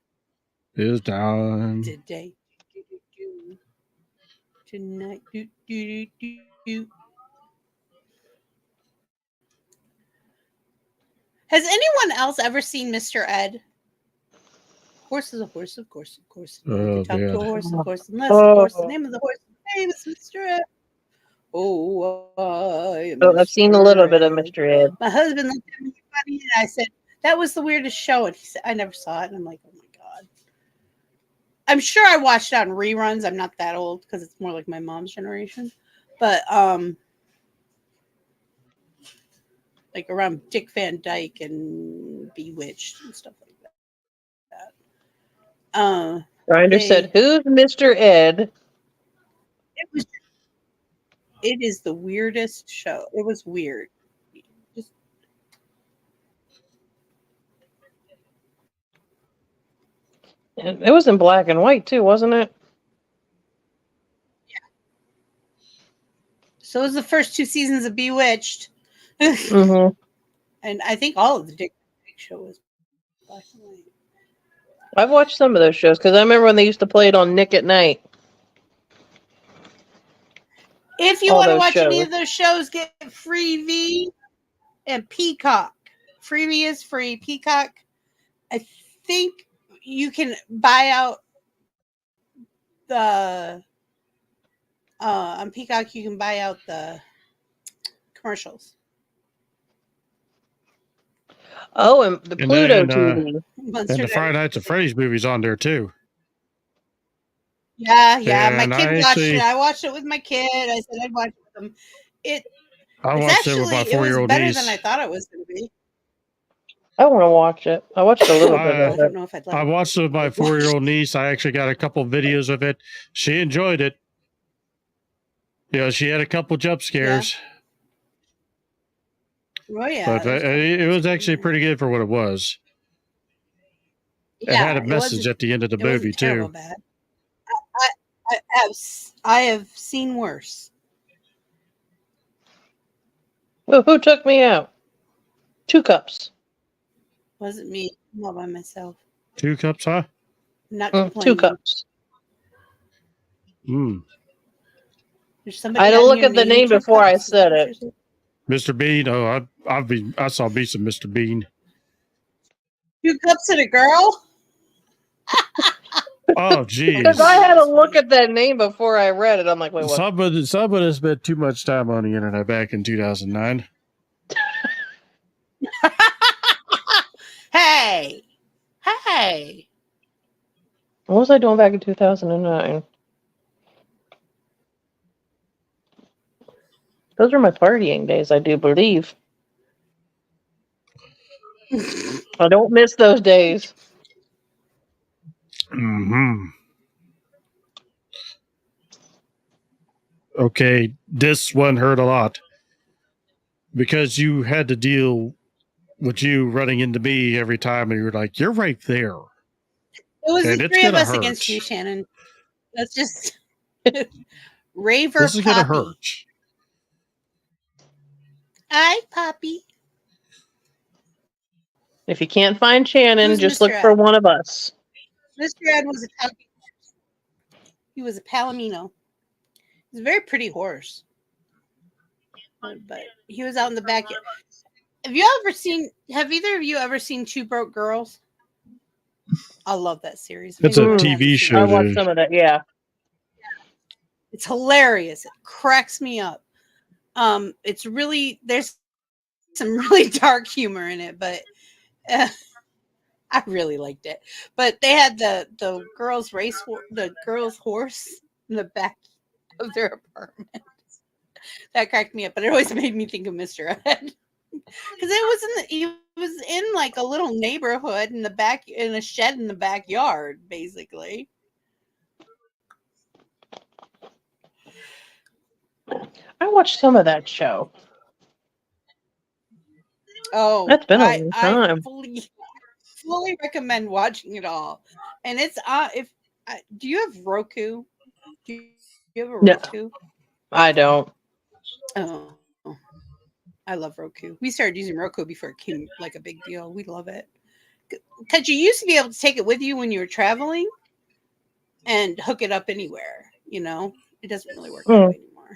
is down. Today. Tonight. Has anyone else ever seen Mr. Ed? Horse is a horse, of course, of course. Oh, talk to a horse, of course, unless, of course, the name of the horse is famous, Mr. Ed. Oh, I've seen a little bit of Mr. Ed. My husband looked at me funny, and I said, that was the weirdest show. And he said, I never saw it. And I'm like, oh, my God. I'm sure I watched it on reruns. I'm not that old because it's more like my mom's generation. But, like around Dick Van Dyke and Bewitched and stuff like that. Grinder said, "Who's Mr. Ed?" It is the weirdest show. It was weird. It was in black and white too, wasn't it? Yeah. So it was the first 2 seasons of Bewitched. Mm-hmm. And I think all of the Dick Van Dyke show was black and white. I've watched some of those shows because I remember when they used to play it on Nick at Night. If you want to watch any of those shows, get Freevee and Peacock. Freevee is free. Peacock, I think you can buy out the on Peacock. You can buy out the commercials. Oh, and the Pluto TV. And the Friday Nights at Freddy's movie's on there too. Yeah. My kid watched it. I watched it with my kid. I said I'd watch it with him. I watched it with my 4-year-old niece. It was better niece. than I thought it was going to be. I want to watch it. I watched a little bit of it. I don't know if I'd like I watched it with my 4-year-old niece. I actually got a couple videos of it. She enjoyed it. You know, she had a couple jump scares. Yeah. Oh, yeah. But it was actually pretty good for what it was. Yeah, it had a message at the end of the movie, too. Bad. I have seen worse. Well, who took me out? 2 cups. Wasn't me. I'm all by myself. 2 cups, huh? Not complaining. 2 cups. There's somebody I had to look at the name before I said it. Mr. Bean. Oh, I saw me some Mr. Bean. 2 cups and a girl? Oh, geez. Because I had to look at that name before I read it. I'm like, wait, what? Somebody spent too much time on the internet back in 2009. Hey. What was I doing back in 2009? Those are my partying days, I do believe. I don't miss those days. Okay, this one hurt a lot. Because you had to deal with you running into me every time, and you're like, you're right there. It was the 3 of us against you, Shannon. That's just Raver This is Poppy. gonna hurt. Hi, Poppy. If you can't find Shannon, Who's just Mr. look for one of us. Mr. Ed was a talkie. He was a Palomino. He's a very pretty horse. But he was out in the back. Have either of you ever seen 2 Broke Girls? I love that series. It's a TV show. I watched some of that, yeah. It's hilarious. It cracks me up. It's really, there's some really dark humor in it, but I really liked it. But they had the girls' horse in the back of their apartment. That cracked me up, but it always made me think of Mr. Ed. Because he was in like a little neighborhood in a shed in the backyard, basically. I watched some of that show. Oh, That's been a long time. I fully recommend watching it all. And it's do you have Roku? Do you have a Roku? No, I don't. Oh, I love Roku. We started using Roku before it became like a big deal. We love it because you used to be able to take it with you when you were traveling and hook it up anywhere. You know, it doesn't really work that way anymore.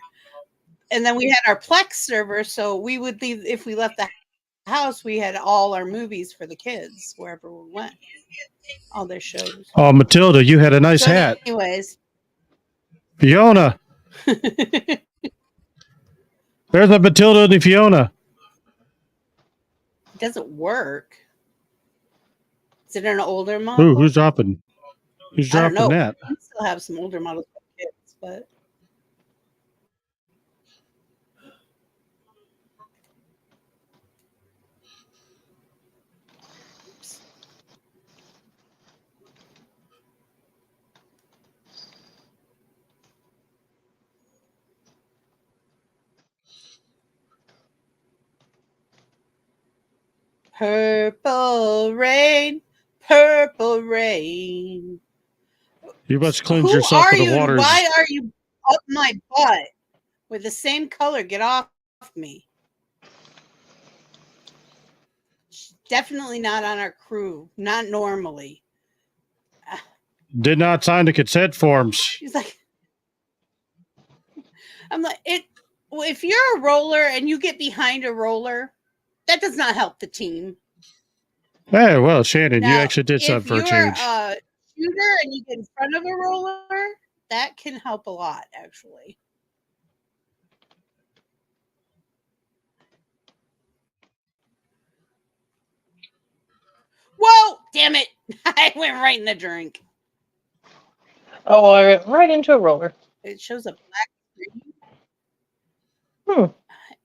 And then we had our Plex server, so we would leave if we left the house. We had all our movies for the kids wherever we went. All their shows. Oh, Matilda, you had a nice hat. Anyways, Fiona. There's a Matilda and the Fiona. It doesn't work. Is it an older model? Ooh, who's dropping? Who's dropping that? We still have some older models for kids, but purple rain, purple rain. You must cleanse yourself with the waters. Why are you up my butt with the same color? Get off me. She's definitely not on our crew. Not normally. Did not sign the consent forms. She's like, I'm like, if you're a roller and you get behind a roller, that does not help the team. Hey, well, Shannon, Now, you actually did something for a change. If you're a shooter and you get in front of a roller, that can help a lot, actually. Whoa! Damn it! I went right in the drink. Oh, I went right into a roller. It shows a black screen.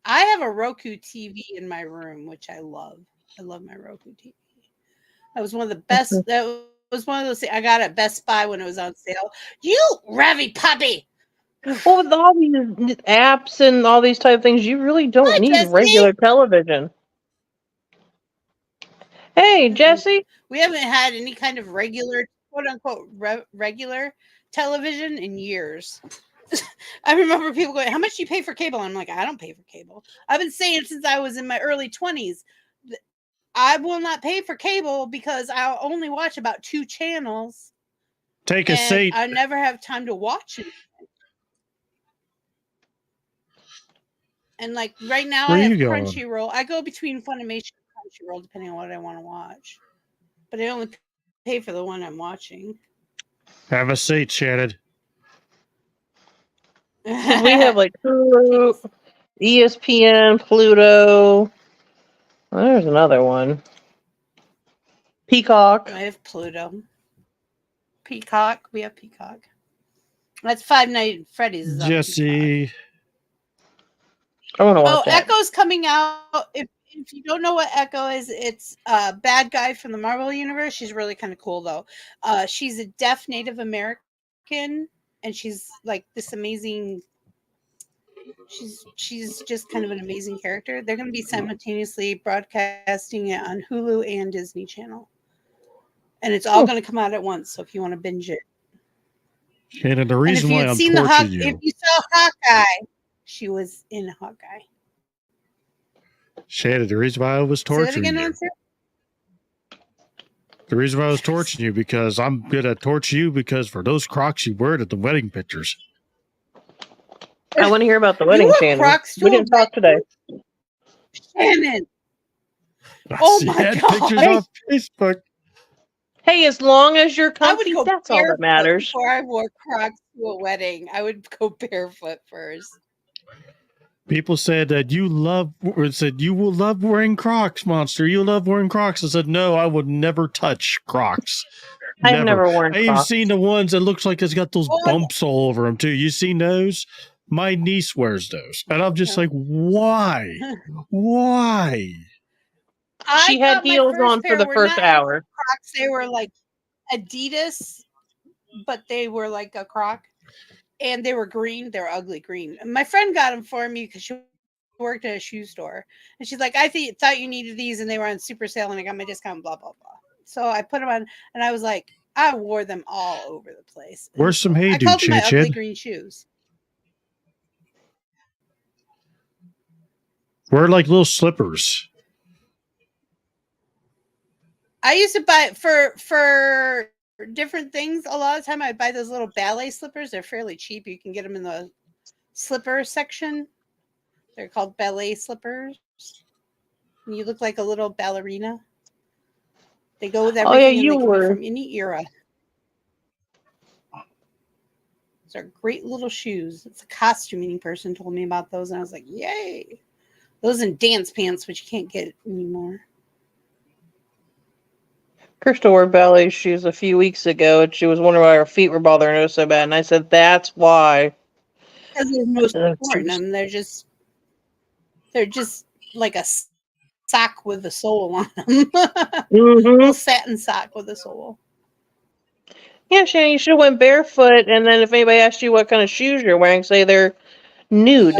I have a Roku TV in my room, which I love. I love my Roku TV. That was one of the best. That was one of those things I got at Best Buy when it was on sale. You Ravi puppy! Well, with all these apps and all these type of things, you really don't need regular television. Hey, Jesse. We haven't had any kind of regular, quote unquote, regular television in years. I remember people going, "How much do you pay for cable?" I'm like, "I don't pay for cable." I've been saying since I was in my early 20s, I will not pay for cable because I'll only watch about 2 channels. Take a seat. I never have time to watch it. And like right now, I have Crunchyroll. I go between Funimation and Crunchyroll depending on what I want to watch, but I only pay for the one I'm watching. Have a seat, Shannon. We have like Hulu, ESPN, Pluto. There's another one. Peacock. I have Pluto. Peacock. We have Peacock. That's Five Nights at Freddy's. Jesse. I want to watch that. Echo's coming out. If you don't know what Echo is, it's a bad guy from the Marvel Universe. She's really kind of cool, though. She's a deaf Native American, and she's like this amazing... She's just kind of an amazing character. They're going to be simultaneously broadcasting it on Hulu and Disney Channel. And it's all going to come out at once, so if you want to binge it. Shannon, the reason why I'm torturing you... If you saw Hawkeye, she was in Hawkeye. Shannon, the reason why I was torturing you... The reason why I was torturing you, because I'm going to torture you because for those Crocs you wear at the wedding pictures. I want to hear about the wedding, Shannon. We didn't talk today. Shannon! Oh my God! Pictures on Facebook. Hey, as long as you're comfy, that's all that matters. Before I wore Crocs to a wedding, I would go barefoot first. People said that you will love wearing Crocs, Monster. You love wearing Crocs. I said, no, I would never touch Crocs. I've never worn Crocs. I've seen the ones that looks like it's got those bumps all over them too. You seen those? My niece wears those. And I'm just Yeah. like, why? Why? She had heels on for the first hour. Crocs, they were like Adidas, but they were like a Croc. And they were green. They were ugly green. And my friend got them for me because she worked at a shoe store. And she's like, I thought you needed these and they were on super sale and I got my discount, blah, blah, blah. So I put them on and I was like, I wore them all over the place. Where's some hey I dude, called them my ugly Chin? green shoes. We're like little slippers. I used to buy for different things. A lot of time I buy those little ballet slippers. They're fairly cheap. You can get them in the slipper section. They're called ballet slippers. And you look like a little ballerina. They go with everything. Oh, yeah, and you they can were. be from any era. Those are great little shoes. It's a costuming person told me about those, and I was like, yay. Those and dance pants, which you can't get anymore. Crystal wore ballet shoes a few weeks ago, and she was wondering why her feet were bothering her so bad. And I said, "That's why." Because there's no support in them. They're just like a sock with a sole on them. Little satin sock with a sole. Yeah, Shannon, you should have went barefoot, and then if anybody asked you what kind of shoes you're wearing, say they're nude.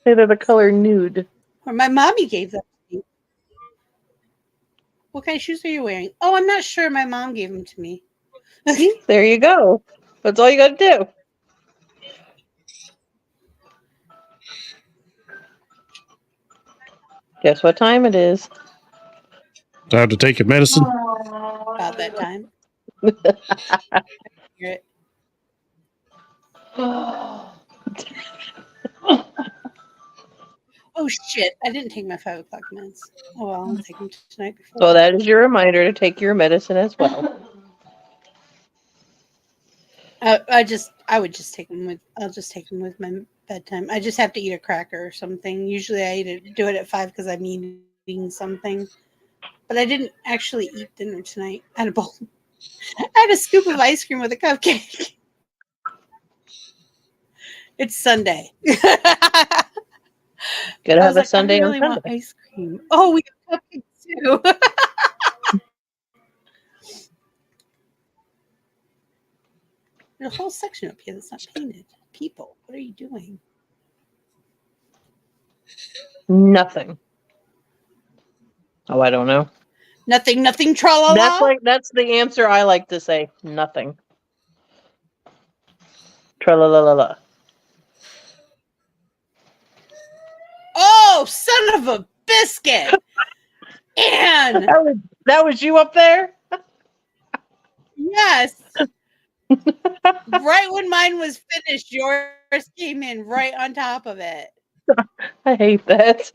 Say they're the color nude. Or my mommy gave them to me. What kind of shoes are you wearing? Oh, I'm not sure. My mom gave them to me. There you go. That's all you got to do. Guess what time it is? Time to take your medicine. About that time. Hear it. Oh shit! I didn't take my 5 o'clock meds. Oh well, I'll take them tonight before. So that is your reminder to take your medicine as well. I would just take them with. I'll just take them with my bedtime. I just have to eat a cracker or something. Usually I do it at 5 because I'm eating something. But I didn't actually eat dinner tonight. I had a bowl. I had a scoop of ice cream with a cupcake. It's Sunday. Gotta have a Sunday I really on want Sunday. ice cream. Oh, we have cupcakes too. There's a whole section up here that's not painted. People, what are you doing? Nothing. Oh, I don't know. Nothing, tra-la-la. That's the answer I like to say. Nothing. Tra-la-la-la-la. Oh, son of a biscuit. And that was you up there? yes. Right when mine was finished, yours came in right on top of it. I hate that.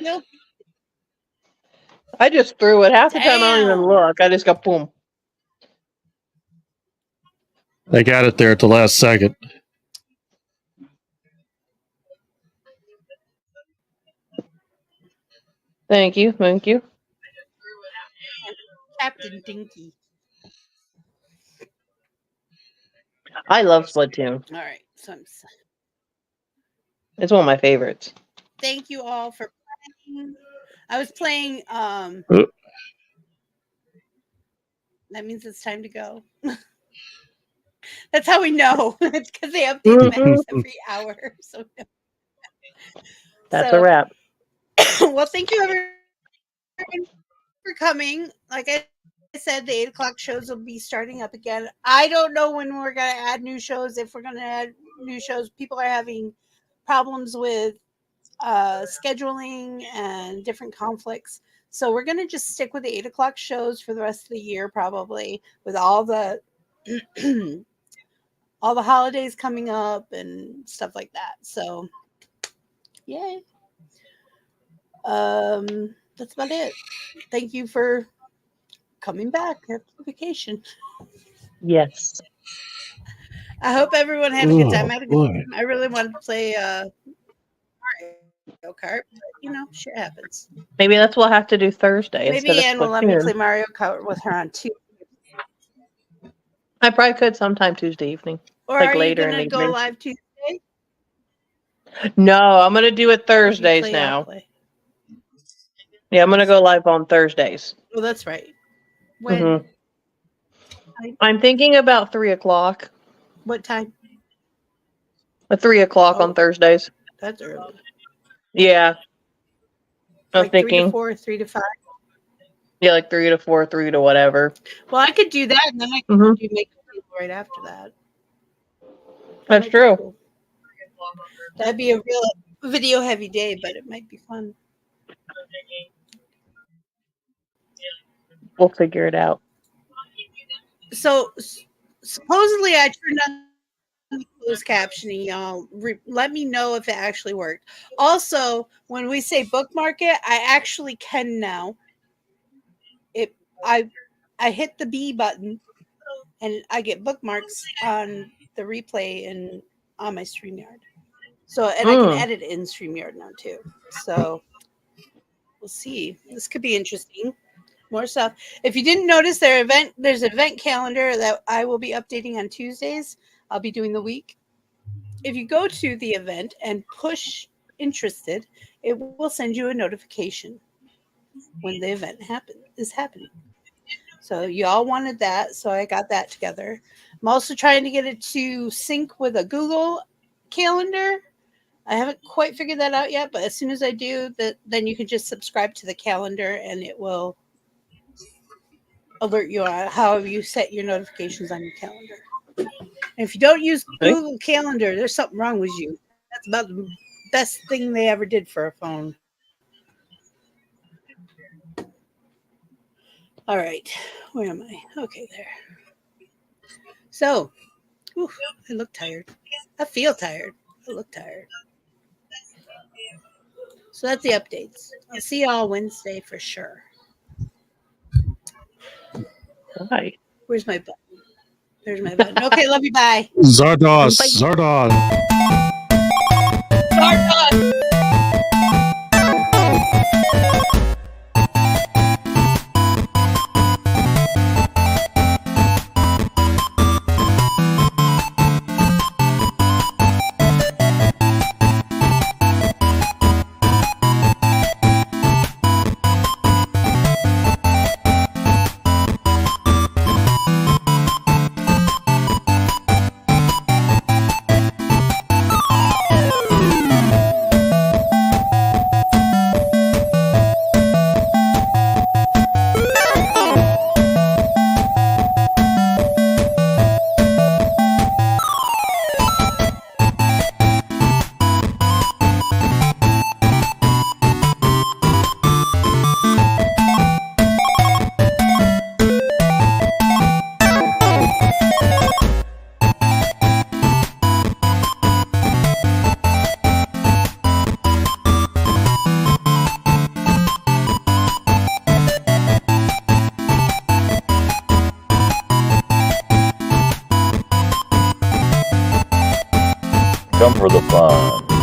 Nope. I just threw it. Half the time I don't even look. I just go boom. They got it there at the last second. Thank you. Thank you. Captain Dinky. I love Splatoon. All right. So It's one of my favorites. thank you all for playing. I was playing that means it's time to go. That's how we know. It's because they update the maps every hour. So That's a wrap. Well, thank you everyone for coming. Like I said, the 8 o'clock shows will be starting up again. I don't know when we're going to add new shows. If we're going to add new shows, people are having problems with scheduling and different conflicts. So we're going to just stick with the 8 o'clock shows for the rest of the year, probably, with all the all the holidays coming up and stuff like that. So, yay. That's about it. Thank you for coming back after vacation. Yes. I hope everyone had a good time. I had a good time. I really wanted to play Mario Kart, but you know, shit happens. Maybe that's what we'll have to do Thursday. Maybe Ann will let me play Mario Kart with her on Tuesday. I probably could sometime Tuesday evening. Or Like are you later in gonna the go evening. live Tuesday? No, I'm gonna do it If you Thursdays play, I'll now. play. Yeah, I'm gonna go live on Thursdays. Oh, that's right. When? Mhm. I'm thinking about 3:00. What time? At 3:00 on Oh, Thursdays. that's early. Yeah, I'm Like 3 to thinking. 4, 3 to 5. Yeah, like 3 to 4, 3 to whatever. Well, I could do that, and then I could Mhm. do make right after that. That's Might be true. cool. That'd be a real video heavy day, but it might be fun. We'll figure it out. So supposedly I turned on the closed captioning, y'all. Let me know if it actually worked. Also, when we say bookmark it, I actually can now. I hit the B button and I get bookmarks on the replay and on my StreamYard. So, and I can edit it in StreamYard now too. So we'll see. This could be interesting. More stuff. If you didn't notice, there's an event calendar that I will be updating on Tuesdays. I'll be doing the week. If you go to the event and push interested, it will send you a notification when the event is happening. So you all wanted that, so I got that together. I'm also trying to get it to sync with a Google Calendar. I haven't quite figured that out yet, but as soon as I do, then you can just subscribe to the calendar and it will alert you on how you set your notifications on your calendar. And if you don't use Google Calendar, there's something wrong with you. That's about the best thing they ever did for a phone. All right, where am I? Okay, there. So, I look tired. I feel tired. I look tired. So that's the updates. I'll see y'all Wednesday for sure. Bye. Where's my button? There's my button. Okay, love you. Bye. Zardos. Bye. Zardon. Zardos. Come for the fun.